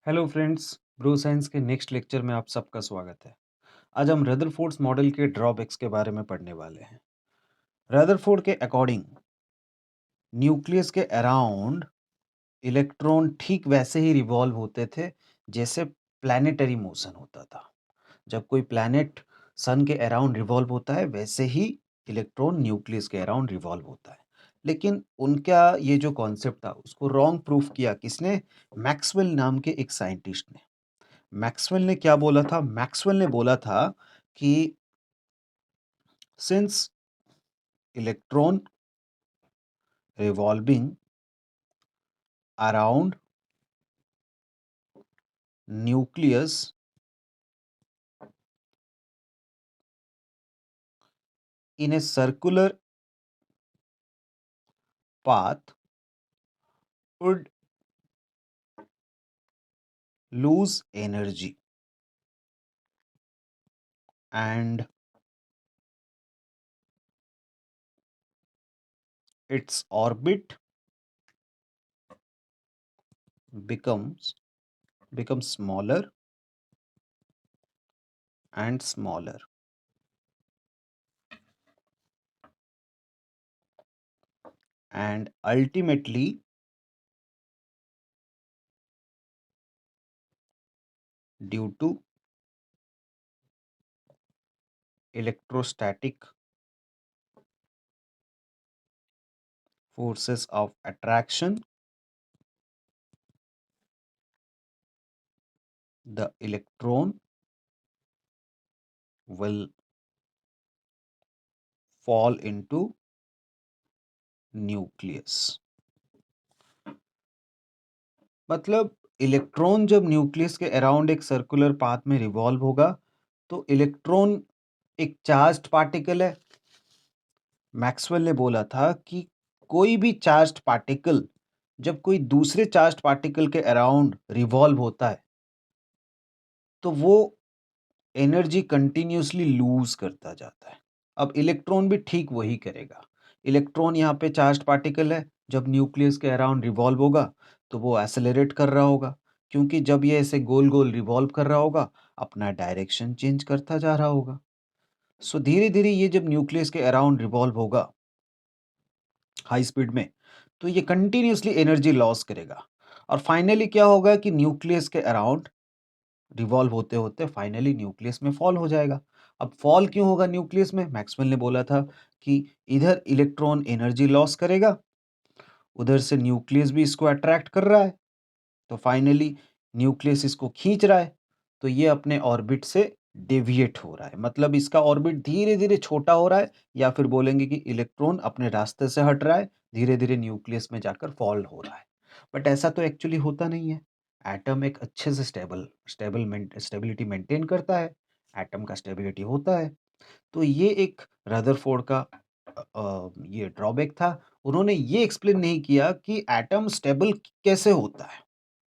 Hello friends, bro science के next lecture में आप सबका स्वागत है। आज हम रदरफोर्ड्स मॉडल के ड्रॉबैक्स के बारे में पढ़ने वाले हैं। रदरफोर्ड के अकॉर्डिंग न्यूक्लियस के अराउंड इलेक्ट्रॉन ठीक वैसे ही रिवॉल्व होते थे जैसे प्लैनेटरी मोशन होता था। जब कोई प्लैनेट सन के अराउंड रिवॉल्व होता है वैसे ही इलेक्ट्रॉन न्यूक्लियस के अराउंड रिवॉल्व होता है। लेकिन उनका ये जो कॉन्सेप्ट था उसको रॉन्ग प्रूफ किया किसने? मैक्सवेल नाम के एक साइंटिस्ट ने। मैक्सवेल ने क्या बोला था? मैक्सवेल ने बोला था कि since electron revolving around nucleus in a circular path would lose energy and its orbit becomes smaller and smaller, and ultimately due to electrostatic forces of attraction, the electron will fall into nucleus। मतलब electron जब nucleus के around एक circular path में revolve होगा तो electron एक charged particle है। Maxwell ने बोला था कि कोई भी चार्ज्ड पार्टिकल जब कोई दूसरे चार्ज्ड पार्टिकल के अराउंड रिवॉल्व होता है तो वो एनर्जी कंटिन्यूअसली लूज करता जाता है। अब इलेक्ट्रॉन भी ठीक वही करेगा। इलेक्ट्रॉन यहाँ पे चार्ज्ड पार्टिकल है, जब न्यूक्लियस के अराउंड रिवॉल्व होगा तो वो एक्सेलरेट कर रहा होगा, क्योंकि जब ये ऐसे गोल गोल रिवॉल्व कर रहा होगा अपना डायरेक्शन चेंज करता जा रहा होगा। सो धीरे धीरे ये जब न्यूक्लियस के अराउंड रिवॉल्व होगा हाई स्पीड में तो ये कंटिन्यूअसली एनर्जी लॉस करेगा और फाइनली क्या होगा कि न्यूक्लियस के अराउंड रिवॉल्व होते होते फाइनली न्यूक्लियस में फॉल हो जाएगा। अब फॉल क्यों होगा न्यूक्लियस में? मैक्सवेल ने बोला था कि इधर इलेक्ट्रॉन एनर्जी लॉस करेगा, उधर से न्यूक्लियस भी इसको अट्रैक्ट कर रहा है, तो फाइनली न्यूक्लियस इसको खींच रहा है, तो ये अपने ऑर्बिट से डेविएट हो रहा है। मतलब इसका ऑर्बिट धीरे धीरे छोटा हो रहा है, या फिर बोलेंगे कि इलेक्ट्रॉन अपने रास्ते से हट रहा है, धीरे धीरे न्यूक्लियस में जाकर फॉल हो रहा है। बट ऐसा तो एक्चुअली होता नहीं है। एटम एक अच्छे से स्टेबिलिटी मेंटेन करता है, एटम का स्टेबिलिटी होता है। तो ये एक रदरफोर्ड का ये ड्रॉबैक था। उन्होंने ये एक्सप्लेन नहीं किया कि एटम स्टेबल कैसे होता है।